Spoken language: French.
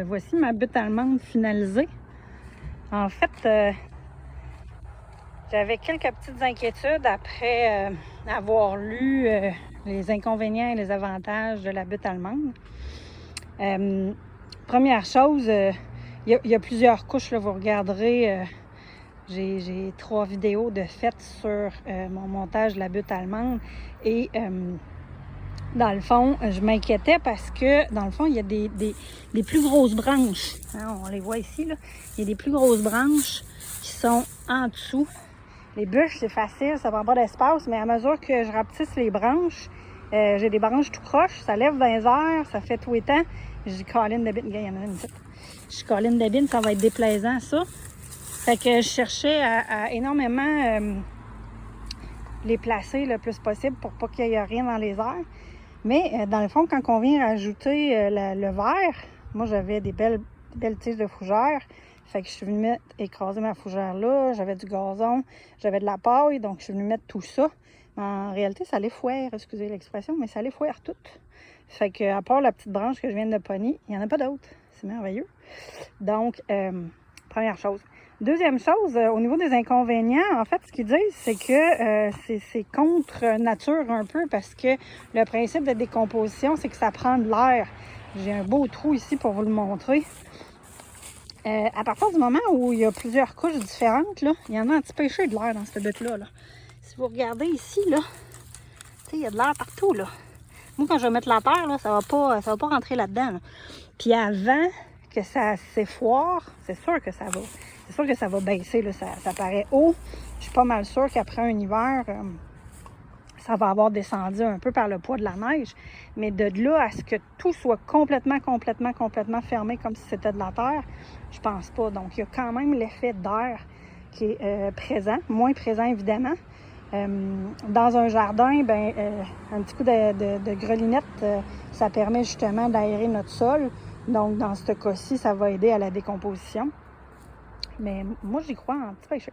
Voici ma butte allemande finalisée. En fait, j'avais quelques petites inquiétudes après avoir lu les inconvénients et les avantages de la butte allemande. Première chose, il y a plusieurs couches, là, vous regarderez. J'ai 3 vidéos de faites sur mon montage de la butte allemande et dans le fond, je m'inquiétais parce que, dans le fond, il y a des plus grosses branches. Hein, on les voit ici, là. Il y a des plus grosses branches qui sont en dessous. Les bûches, c'est facile, ça prend pas d'espace, mais à mesure que je rapetisse les branches, j'ai des branches tout croches, ça lève dans les airs, ça fait tout les temps. Je dis Colin Dabine, il y en a une petite. Je dis Colin Dabine, ça va être déplaisant, ça. Fait que je cherchais à énormément les placer le plus possible pour pas qu'il y ait rien dans les airs. Mais dans le fond, quand on vient rajouter le verre, moi j'avais des belles tiges de fougère. Fait que je suis venue écraser ma fougère là. J'avais du gazon, j'avais de la paille, donc je suis venue mettre tout ça. Mais en réalité, ça les foire, excusez l'expression, mais ça les foire toutes. Fait que à part la petite branche que je viens de pogner, il n'y en a pas d'autres. C'est merveilleux. Donc, première chose. Deuxième chose, au niveau des inconvénients, en fait, ce qu'ils disent, c'est que c'est contre nature un peu parce que le principe de décomposition, c'est que ça prend de l'air. J'ai un beau trou ici pour vous le montrer. À partir du moment où il y a plusieurs couches différentes, là, il y en a un petit peu de l'air dans cette butte-là. Là. Si vous regardez ici, là, il y a de l'air partout. Là. Moi, quand je vais mettre la terre, là, ça va pas rentrer là-dedans. Là. Puis avant que ça s'effoire, c'est sûr que ça va. C'est sûr que ça va baisser, là, ça paraît haut. Je suis pas mal sûre qu'après un hiver, ça va avoir descendu un peu par le poids de la neige. Mais de là à ce que tout soit complètement fermé comme si c'était de la terre, je pense pas. Donc, il y a quand même l'effet d'air qui est présent, moins présent évidemment. Dans un jardin, un petit coup de grelinette, ça permet justement d'aérer notre sol. Donc, dans ce cas-ci, ça va aider à la décomposition. Mais moi, j'y crois un petit peu.